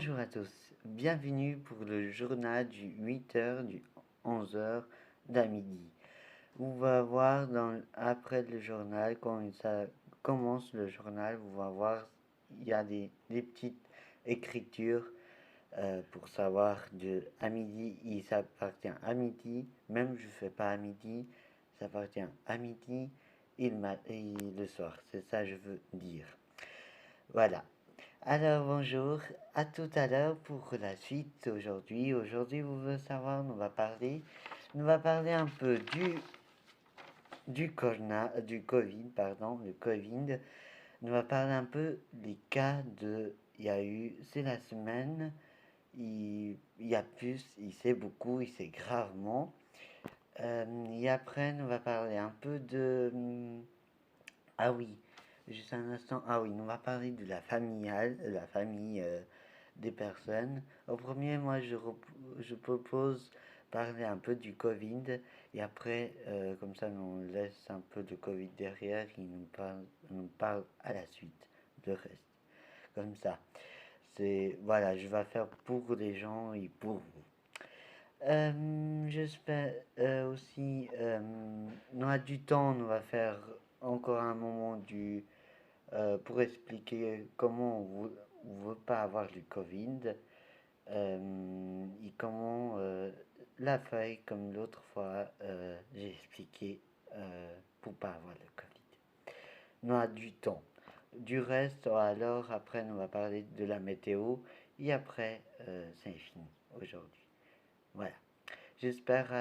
Bonjour à tous, bienvenue pour le journal du 8 heures du 11 heures d'à midi. Vous allez voir après le journal, quand ça commence le journal, vous allez voir, il y a des petites écritures pour savoir à midi, il s'appartient à midi, même je ne fais pas à midi, ça appartient à midi et le soir, c'est ça que je veux dire. Voilà. Alors bonjour, à tout à l'heure pour la suite aujourd'hui. Aujourd'hui, vous voulez savoir, on va parler un peu du Covid, pardon, le Covid. On va parler un peu des cas il y a eu, c'est la semaine, il y a plus, il sait beaucoup, il sait gravement. Et après, on va parler un peu ah oui, juste un instant. Ah oui, on va parler de la famille des personnes. Au premier, moi, je propose parler un peu du Covid et après, comme ça, on laisse un peu de Covid derrière et on parle à la suite, le reste. Comme ça. Voilà, je vais faire pour les gens et pour vous. J'espère aussi, on a du temps, on va faire encore un moment pour expliquer comment on veut pas avoir du Covid et comment la feuille, comme l'autre fois, j'ai expliqué pour pas avoir le Covid. On a du temps. Du reste, alors après, on va parler de la météo et après, c'est fini aujourd'hui. Voilà. J'espère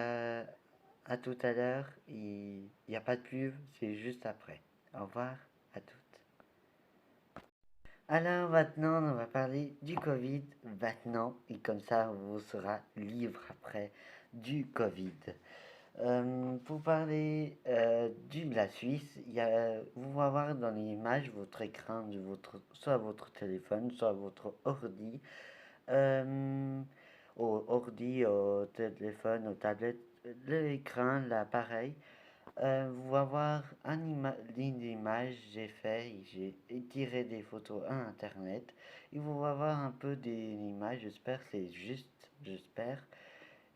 à tout à l'heure. Il n'y a pas de pub, c'est juste après. Au revoir à toutes. Alors maintenant, on va parler du Covid maintenant, et comme ça, vous sera libre après du Covid. Pour parler de la Suisse, vous allez voir dans l'image votre écran de soit votre téléphone, soit votre ordi, euh, au téléphone, au tablette, l'écran, l'appareil. Vous allez voir une image j'ai fait, j'ai tiré des photos à internet. Et vous allez voir un peu des images, j'espère c'est juste, j'espère,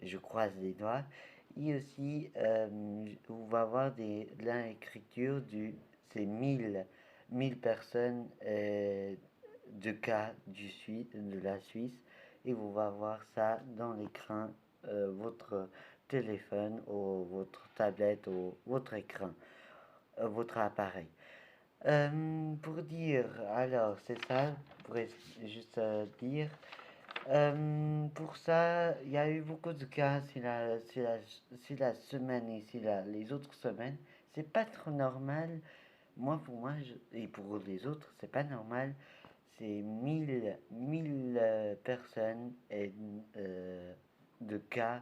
je croise les doigts. Et aussi, vous allez voir l'écriture c'est 1000 personnes de cas de la Suisse. Et vous allez voir ça dans l'écran, votre téléphone ou votre tablette ou votre écran, votre appareil. Pour dire, alors c'est ça, pour juste dire, pour ça, il y a eu beaucoup de cas si la semaine et les autres semaines. C'est pas trop normal. Pour moi, et pour les autres, c'est pas normal. C'est 1000 personnes de cas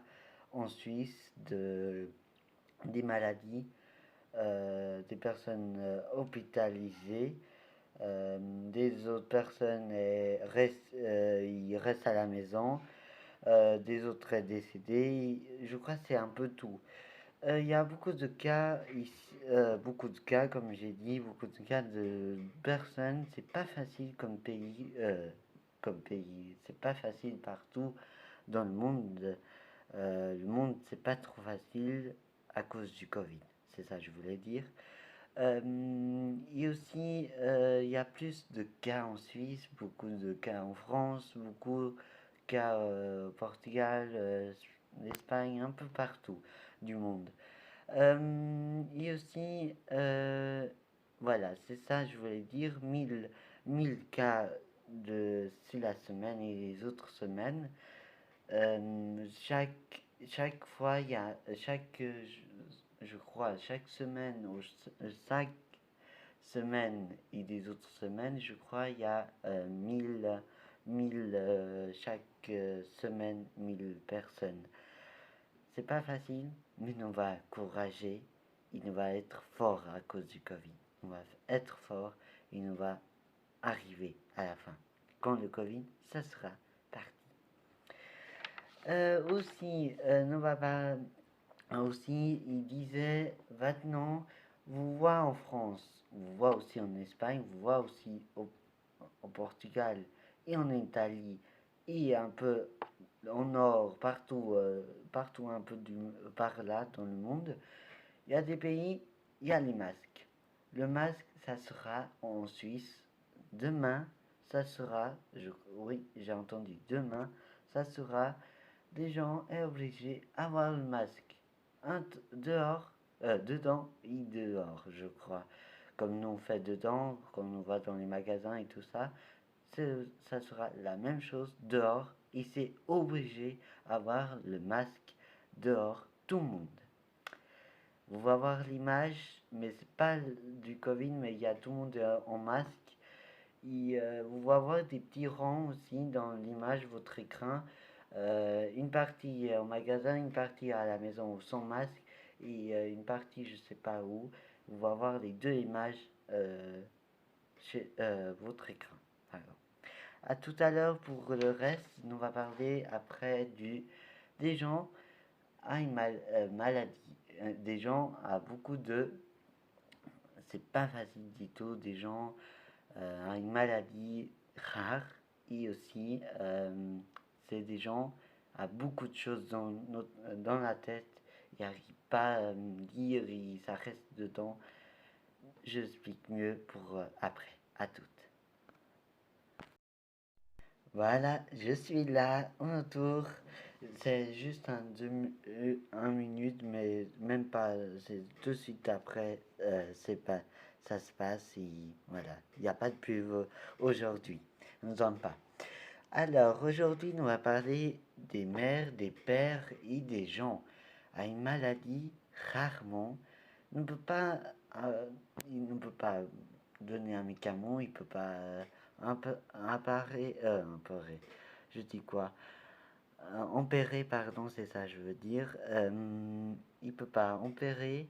en Suisse des maladies, des personnes hospitalisées, des autres personnes ils restent à la maison, des autres est décédés. Je crois que c'est un peu tout. Il y a beaucoup de cas ici, comme j'ai dit, beaucoup de cas de personnes. C'est pas facile comme pays. C'est pas facile partout dans le monde. Le monde, c'est pas trop facile à cause du Covid. C'est ça que je voulais dire. Et aussi, il y a plus de cas en Suisse, beaucoup de cas en France, beaucoup de cas au Portugal, l'Espagne, un peu partout du monde. Et aussi, voilà, c'est ça, je voulais dire, 1000 cas si la semaine et les autres semaines. Chaque fois, il y a, je crois, chaque semaine, ou chaque semaine et des autres semaines, je crois, il y a 1000 chaque semaine, 1000 personnes. C'est pas facile, mais on va encourager, il va être fort à cause du Covid. On va être fort et on va arriver à la fin. Quand le Covid, ça sera parti. Aussi, il disait maintenant, vous voyez en France, vous voyez aussi en Espagne, vous voyez aussi au Portugal et en Italie et un peu au nord, partout, partout un peu par là dans le monde, il y a des pays, il y a les masques. Le masque, ça sera en Suisse. Demain, ça sera, oui, j'ai entendu, demain, ça sera des gens est obligé d'avoir le masque. Dehors, dedans et dehors, je crois. Comme nous on fait dedans, comme on va dans les magasins et tout ça, ça sera la même chose dehors. Et c'est obligé d'avoir le masque dehors, tout le monde. Vous va voir l'image, mais c'est pas du Covid, mais il y a tout le monde en masque. Et vous va voir des petits rangs aussi dans l'image, votre écran. Une partie au magasin, une partie à la maison sans masque et une partie je sais pas où. Vous va voir les deux images chez votre écran. Alors, à tout à l'heure pour le reste. On va parler après des gens à une maladie. Des gens à beaucoup de... C'est pas facile du tout. Des gens à une maladie rare. Et aussi, c'est des gens à beaucoup de choses dans la tête. Ils n'arrivent pas à lire et ça reste dedans. Je explique mieux pour après. À toutes. Voilà, je suis là, on retour. C'est juste un minute, mais même pas, c'est tout de suite après, c'est pas, ça se passe et voilà, il n'y a pas de pub aujourd'hui, nous en pas. Alors, aujourd'hui, nous allons parler des mères, des pères et des gens à une maladie rarement. Ne peut pas, il ne peut pas donner un médicament, il ne peut pas je dis quoi? Empérer, pardon, c'est ça, je veux dire. Il peut pas empérer,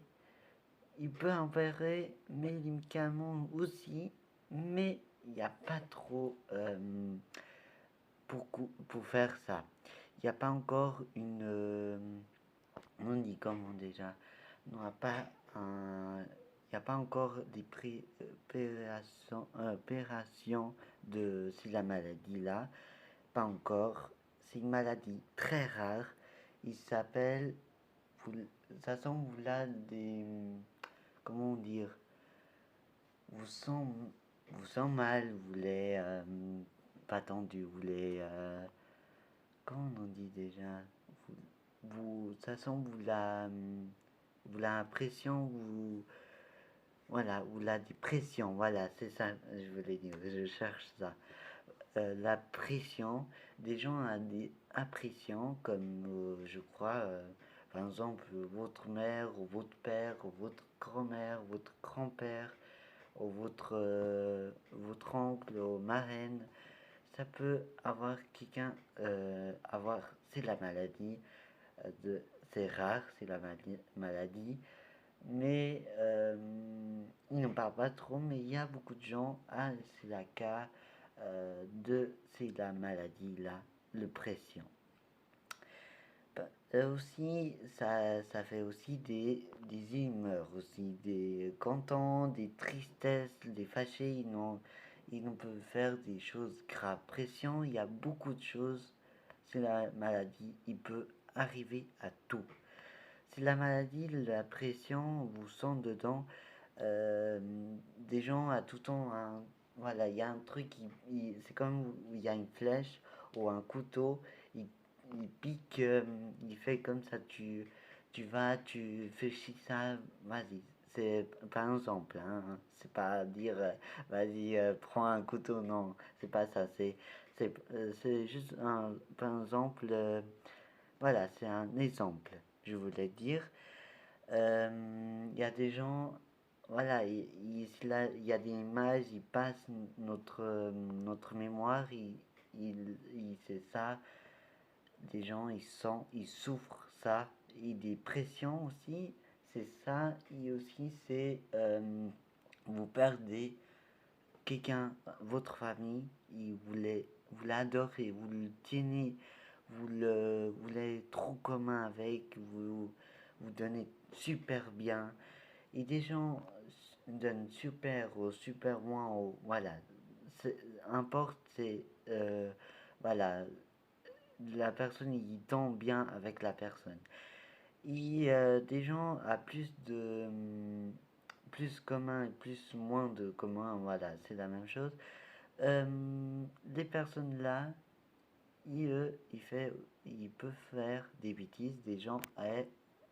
il peut empérer, mais les médicaments aussi, mais il n'y a pas trop pour faire ça. Il n'y a pas encore une. On dit comment déjà? On n'a pas un. Il n'y a pas encore des opérations de la maladie là. Pas encore. C'est une maladie très rare. Il s'appelle. Ça semble là des. Comment dire? Vous sent, vous sent mal, vous voulez. Pas tendu, vous voulez. Comment on dit déjà? Ça sent vous la pression, voilà, ou la dépression, voilà, c'est ça, je voulais dire, je cherche ça. La pression, des gens ont des impressions comme, je crois, par exemple, votre mère, ou votre père, ou votre grand-mère, votre grand-père, ou votre oncle, ou marraine, ça peut avoir quelqu'un, c'est la maladie, c'est rare, c'est la maladie, mais ils n'en parlent pas trop, mais il y a beaucoup de gens, c'est la cas c'est la maladie là, le pression. Aussi, ça fait aussi des humeurs aussi, des contents, des tristesses, des fâchés, ils n'ont peuvent faire des choses graves. Pression, il y a beaucoup de choses, c'est la maladie, il peut arriver à tout. C'est la maladie, la pression, vous sent dedans, euh, des gens à tout temps, voilà, il y a un truc, c'est comme il y a une flèche ou un couteau, il, il pique, il fait comme ça, tu vas, tu fais ça, vas-y. C'est par exemple, hein, c'est pas dire, vas-y, prends un couteau, non, c'est pas ça, c'est juste un, par exemple, voilà, c'est un exemple, je voulais dire. Il y a des gens, voilà, il y a des images, ils passent notre mémoire, c'est ça, des gens, ils souffrent ça, et des pressions aussi, c'est ça, et aussi c'est, vous perdez quelqu'un, votre famille, et vous l'adorez, vous le tenez, vous l'avez trop commun avec, vous donnez super bien, et des gens donnent super ou super moins, voilà, importe, c'est, voilà, la personne il tombe bien avec la personne. Et des gens à plus commun et plus moins de commun, voilà, c'est la même chose. Les personnes là, ils peuvent faire des bêtises. Des gens,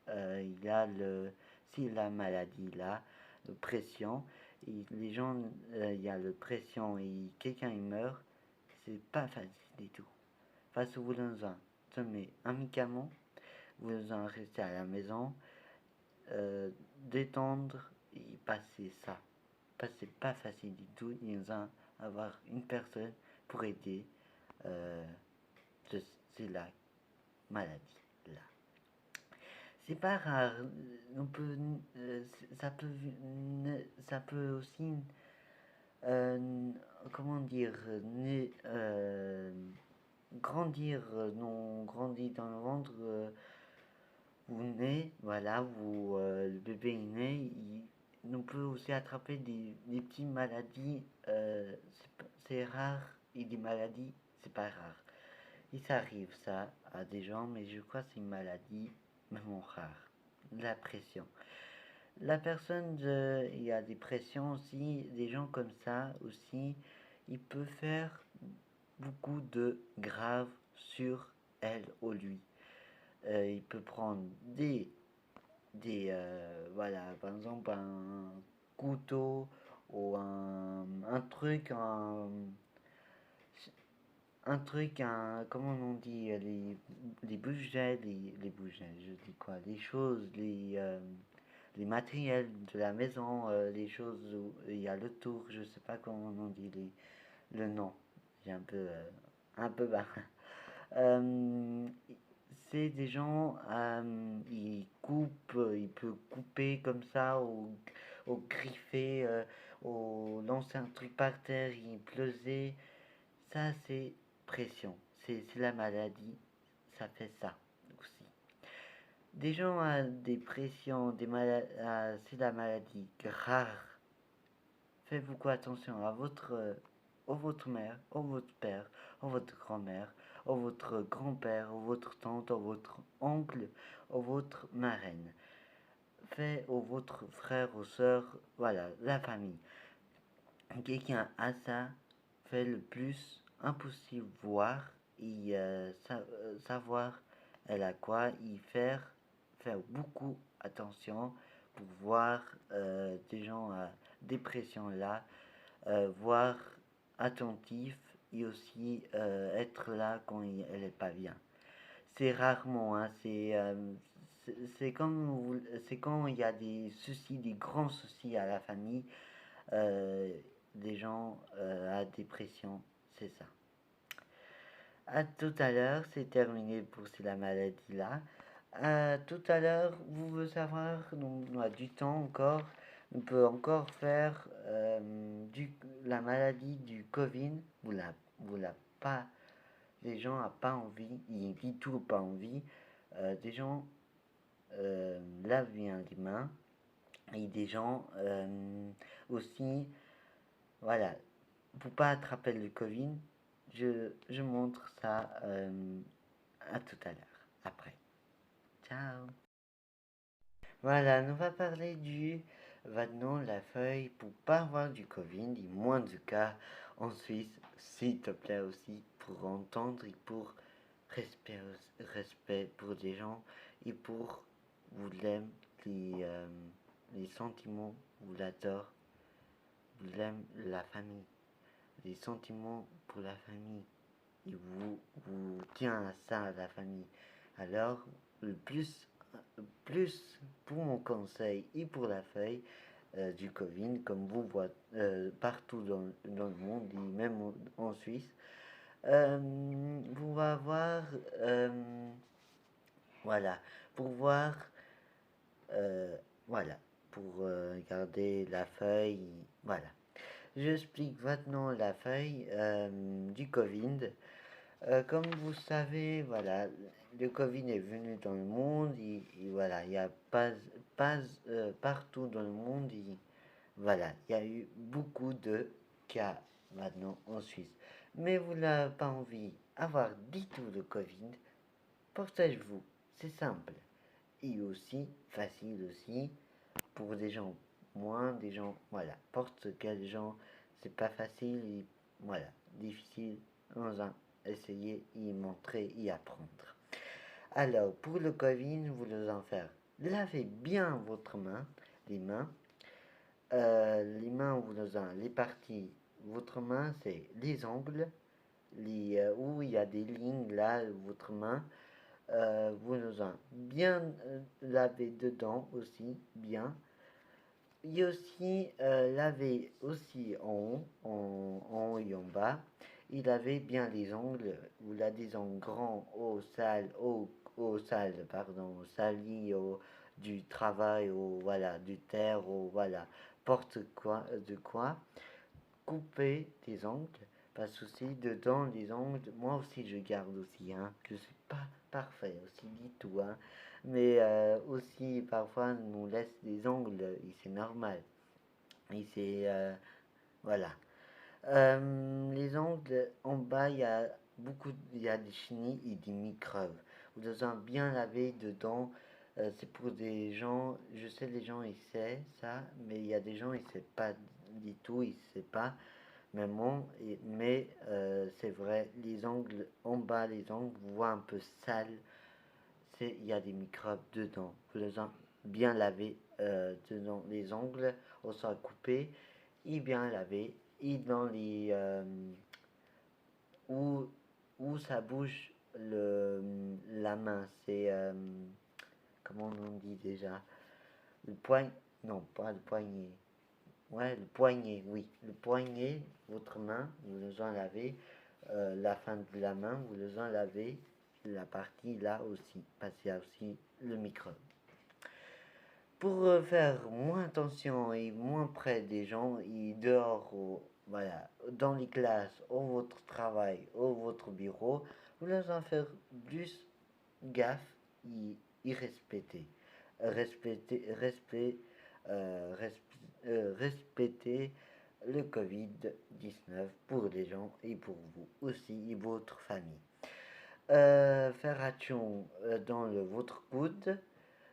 il y a si la maladie là, de pression, et les gens, il y a le pression et quelqu'un il meurt, c'est pas facile du tout. Parce que vous dans un médicament, vous en restez à la maison, détendre et passer ça. Parce que c'est pas facile du tout, ils ont avoir une personne pour aider. Euh, c'est la maladie là. C'est pas rare. On peut, ça peut aussi, euh, comment dire, grandir, non, grandit dans le ventre. Vous naissez, voilà, le bébé est né. On peut aussi attraper des petites maladies. C'est rare et des maladies, c'est pas rare. Et ça arrive, ça, à des gens, mais je crois que c'est une maladie vraiment rare. La pression. La personne, il y a des pressions aussi, des gens comme ça aussi, il peut faire beaucoup de grave sur elle ou lui. Il peut prendre voilà, par exemple un couteau ou un truc, comment on dit, les budgets, les budgets, je dis quoi, les choses, les matériels de la maison, les choses où il y a le tour, je sais pas comment on dit le nom, j'ai un peu bas. Euh, c'est des gens, il peut couper comme ça, ou griffer, ou lancer un truc par terre, il pleuser. Ça, c'est pression. C'est la maladie. Ça fait ça aussi. Des gens à des pressions, c'est la maladie rare. Faites beaucoup attention à votre mère, à votre père, à votre grand-mère, à votre grand-père, à votre tante, à votre oncle, à votre marraine. Faites à votre frère ou soeur, voilà, la famille. Quelqu'un a ça, fait le plus impossible voir et savoir elle a quoi y faire beaucoup attention pour voir des gens à dépression là, voir attentif et aussi être là quand elle est pas bien. C'est rarement, hein, c'est c'est quand il y a des soucis, des grands soucis à la famille, euh, des gens à dépression, c'est ça. À tout à l'heure, c'est terminé pour la maladie-là. Tout à l'heure, vous voulez savoir, on a du temps encore, on peut encore faire la maladie du Covid, vous la pas, les gens n'ont pas envie, ils disent tout pas envie, des gens lavent bien les mains, et des gens aussi, voilà, pour pas attraper le Covid, je montre ça à tout à l'heure, après. Ciao. Voilà, on va parler du maintenant la feuille pour pas avoir du Covid et moins de cas en Suisse, s'il te plaît aussi, pour entendre et pour respect, respect pour les gens et pour vous l'aime, les sentiments, vous l'adore, vous l'aime la famille, les sentiments pour la famille et vous tient à ça, à la famille. Alors, le plus pour mon conseil et pour la feuille du Covid, comme vous voyez partout dans le monde, et même en Suisse, vous va voir, voilà, pour voir, euh, voilà, pour regarder la feuille, voilà. J'explique maintenant la feuille du Covid. Comme vous savez, voilà, le Covid est venu dans le monde et voilà, il y a pas partout dans le monde, voilà, il y a eu beaucoup de cas maintenant en Suisse. mais vous n'avez pas envie d'avoir du tout le Covid, protège-vous. C'est simple. Et aussi, facile aussi, pour des gens moins, des gens, voilà, n'importe quel gens, c'est pas facile, et, voilà, difficile, on a essayé, y montrer, y apprendre. Alors, pour le Covid, vous devez en faire. Lavez bien votre main, les mains, vous devez les parties, votre main, c'est les ongles, où il y a des lignes là, votre main, vous devez bien laver dedans aussi, bien. Et aussi laver aussi en haut, en haut et en bas. Il avait bien les ongles, vous l'avez des ongles grands, au sale, pardon, au sali, du travail, au, voilà, du terre, au, voilà, porte quoi, de quoi. Couper tes ongles, pas de souci, dedans les ongles, moi aussi je garde aussi, hein, je suis pas parfait aussi du tout, hein, mais aussi parfois on nous laisse des ongles, et c'est normal, et c'est, voilà. Les ongles, en bas, il y a des chenilles et des microbes. Vous devez bien laver dedans. C'est pour des gens, je sais les gens ils savent ça, mais il y a des gens ils ne savent pas du tout, ils ne savent pas. Mais c'est vrai, les ongles, en bas les ongles, vous voyez un peu sale, il y a des microbes dedans. Vous devez bien laver dedans les ongles, au sera coupé et bien laver et dans les où, où ça bouge la main, c'est comment on dit déjà, le poignet, non pas le poignet, ouais le poignet, oui le poignet, votre main, vous devez en laver la fin de la main, vous devez en laver la partie là aussi, parce qu'il y a aussi le microbe. Pour faire moins attention et moins près des gens, et dehors, voilà, dans les classes, au votre travail, au votre bureau, vous devez en faire plus gaffe et respecter. Respecter le Covid-19 pour les gens et pour vous aussi et votre famille. Faire attention dans votre coude.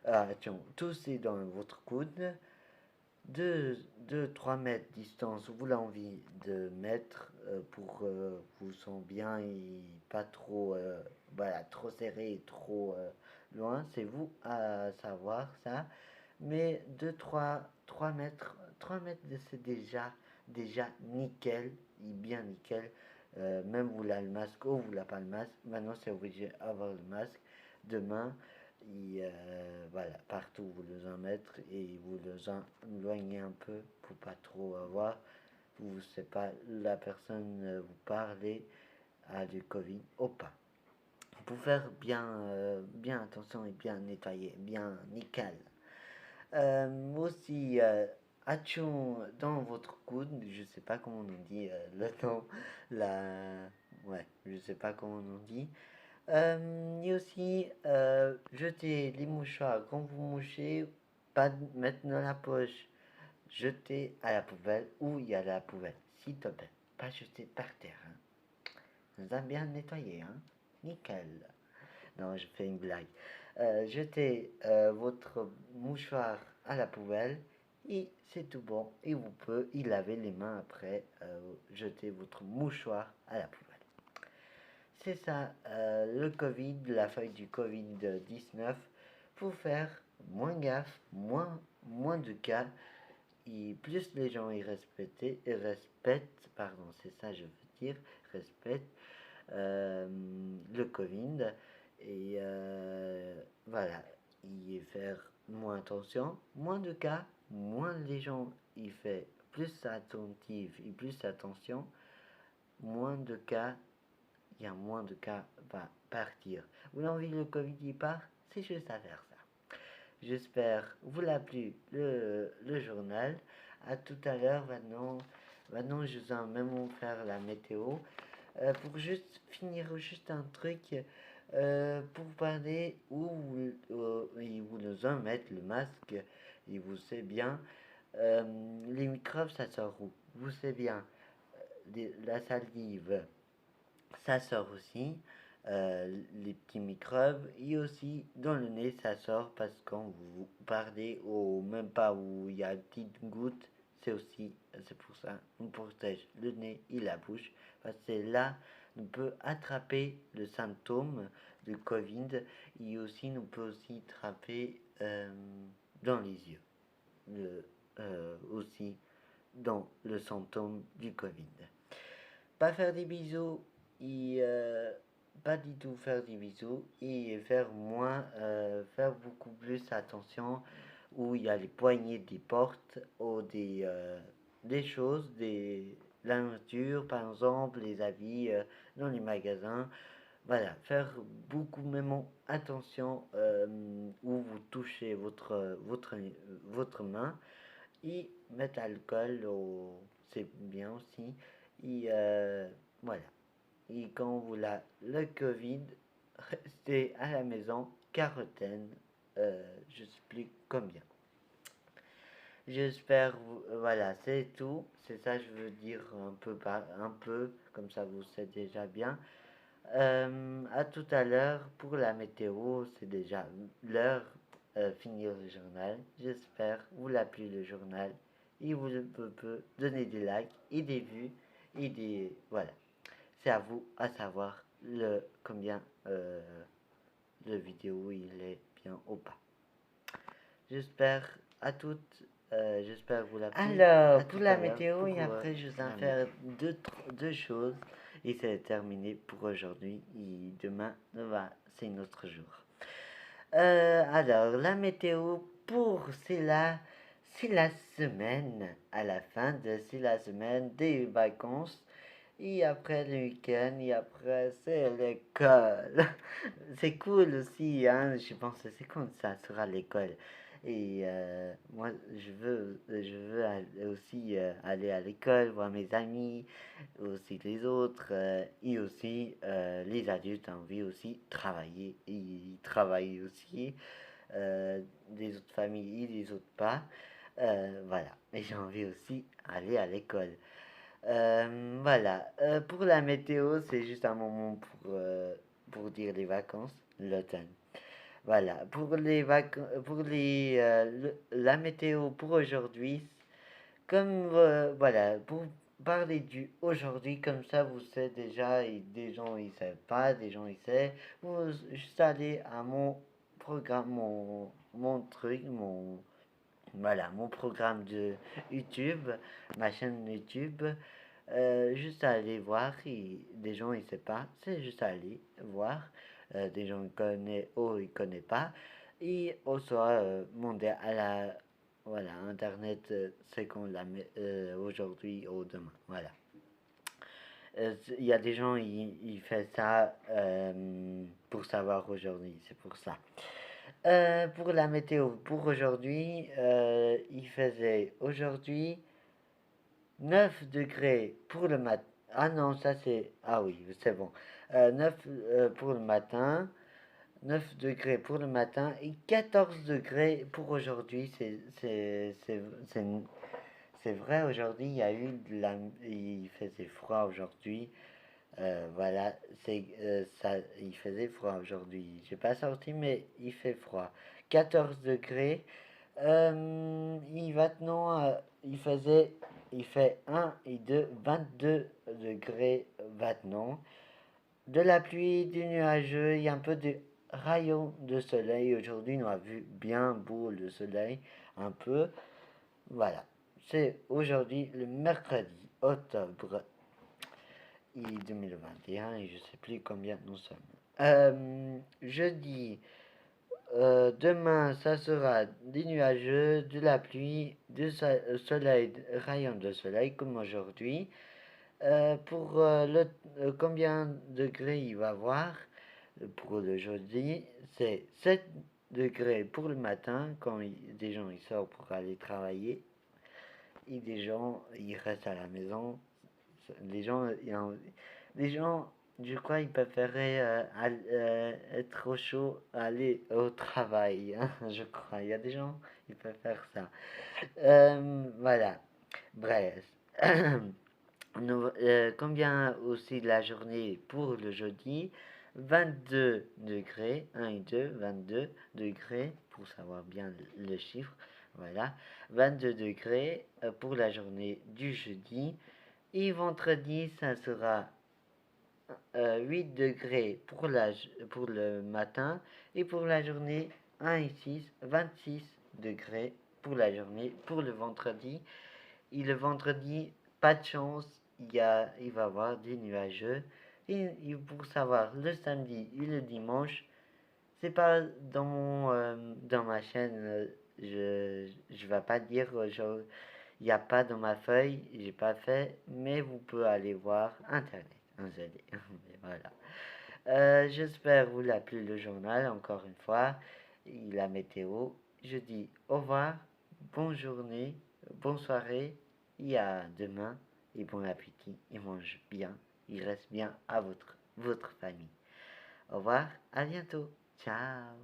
Attention, tousser dans votre coude. 2-3 mètres distance, vous l'avez envie de mettre pour vous sent bien et pas trop, voilà, trop serré et trop loin. C'est vous à savoir ça. Mais 3 mètres, 3 mètres c'est déjà nickel, et bien nickel. Même vous l'avez le masque ou vous l'avez pas le masque. Maintenant c'est obligé d'avoir le masque. Demain, et voilà, partout vous les en mettre et vous les en éloigner un peu pour pas trop avoir. Vous ne savez pas, la personne vous parlez à du Covid ou pas. Pour faire bien attention et bien nettoyer, bien nickel. Aussi, attention dans votre coude, je sais pas comment on dit le nom, ouais, je sais pas comment on dit. Et aussi, jeter les mouchoirs quand vous mouchez, pas mettre dans la poche, jeter à la poubelle où il y a la poubelle, s'il te plaît, pas jeter par terre. Hein. Vous avez bien nettoyé, hein? Nickel. Non, je fais une blague. Jetez votre mouchoir à la poubelle et c'est tout bon. Et vous pouvez y laver les mains après, jeter votre mouchoir à la poubelle. C'est ça, le Covid, la feuille du Covid-19, pour faire moins gaffe, moins de cas, et plus les gens y respectent, pardon, c'est ça je veux dire, respectent le Covid, et voilà, y faire moins attention, moins de cas, moins les gens y font plus attentifs et plus attention, moins de cas, il y a moins de cas va partir. Vous avez envie que le Covid y part? C'est juste à faire ça. J'espère vous l'a plu le journal. À tout à l'heure. Maintenant, je vais même faire la météo. Pour juste finir, juste un truc. Pour parler où vous nous en mettre le masque. Et vous savez bien. Les microbes, ça sort où? Vous savez bien. La salive. ça sort aussi, les petits microbes, et aussi dans le nez, ça sort parce que quand vous parlez au même pas où il y a une petite goutte, c'est pour ça, on protège le nez et la bouche, parce que c'est là, on peut attraper le symptôme de Covid, et aussi, on peut aussi attraper dans les yeux, aussi dans le symptôme du Covid. Pas faire des bisous et pas du tout faire des bisous et faire moins, faire beaucoup plus attention où il y a les poignées des portes ou des choses, la nourriture par exemple, les habits dans les magasins. Voilà, faire beaucoup même attention où vous touchez votre main et mettre l'alcool, c'est bien aussi. Et voilà. Et quand vous avez le Covid, restez à la maison, quarantaine, je sais plus combien. J'espère, voilà, c'est tout. C'est ça, je veux dire un peu, comme ça vous savez déjà bien. À tout à l'heure pour la météo, c'est déjà l'heure finir le journal. J'espère vous l'a plu le journal et vous peut donner des likes et des vues et des voilà. C'est à vous à savoir combien de vidéos il est bien ou pas. J'espère à toutes. J'espère vous l'a plu. Alors, pour la météo, et après, je vais faire deux choses. Et c'est terminé pour aujourd'hui. Et demain, c'est un autre jour. Alors, la météo c'est la semaine, à la fin c'est la semaine des vacances. Et après le week-end, et après c'est l'école. C'est cool aussi, hein, je pense que c'est comme ça sera l'école. Et moi, aussi aller à l'école, voir mes amis, aussi les autres, et aussi les adultes ont envie aussi travailler, et ils travaillent aussi, des autres familles et des autres pas. Voilà, et j'ai envie aussi aller à l'école. Voilà. Pour la météo, c'est juste un moment pour dire les vacances, l'automne. Voilà. La météo pour aujourd'hui, comme voilà, pour parler du aujourd'hui, comme ça vous savez déjà, et des gens ils savent pas, des gens ils savent, vous juste allez à mon programme, mon truc, voilà, mon programme de YouTube, ma chaîne YouTube. Juste à aller voir, des gens ils savent pas, c'est juste à aller voir, des gens ils connaissent ou ils connaissent pas, et au soir demander à la voilà internet, c'est qu'on la met aujourd'hui ou demain, voilà. Il y a des gens ils font ça pour savoir aujourd'hui, c'est pour ça. Pour la météo pour aujourd'hui, il faisait aujourd'hui 9 degrés pour le matin. Ah non, ça c'est... Ah oui, c'est bon. 9 pour le matin, 9 degrés pour le matin et 14 degrés pour aujourd'hui. C'est vrai, aujourd'hui, il y a eu il faisait froid aujourd'hui. Voilà, il faisait froid aujourd'hui. J'ai pas sorti, mais il fait froid. 14 degrés. Maintenant, il fait 1 et 2, 22 degrés maintenant. De la pluie, du nuageux, il y a un peu de rayons de soleil. Aujourd'hui, on a vu bien beau le soleil, un peu. Voilà, c'est aujourd'hui le mercredi octobre 2021 et je sais plus combien nous sommes. Jeudi, demain, ça sera des nuageux, de la pluie, du soleil, rayons de soleil comme aujourd'hui. Pour combien de degrés il va voir pour le jeudi, c'est 7 degrés pour le matin quand des gens ils sortent pour aller travailler et des gens ils restent à la maison. Les gens, je crois, ils préféraient être au chaud, aller au travail, hein, je crois. Il y a des gens, ils préfèrent ça. Voilà. Bref. Combien aussi de la journée pour le jeudi? 22 degrés, 1 et 2, 22 degrés, pour savoir bien le chiffre, voilà, 22 degrés pour la journée du jeudi. Et vendredi, ça sera 8 degrés pour le matin, et pour la journée 1 et 6, 26 degrés pour la journée, pour le vendredi. Et le vendredi, pas de chance, il va y avoir des nuageux. Et pour savoir, le samedi et le dimanche, c'est pas dans ma chaîne, je vais pas dire, il n'y a pas dans ma feuille, j'ai pas fait, mais vous pouvez aller voir internet. Désolé. Voilà. J'espère vous l'a plu le journal, encore une fois, et la météo. Je dis au revoir, bonne journée, bonne soirée, et à demain, et bon appétit, et mange bien, il reste bien à votre famille. Au revoir, à bientôt, ciao.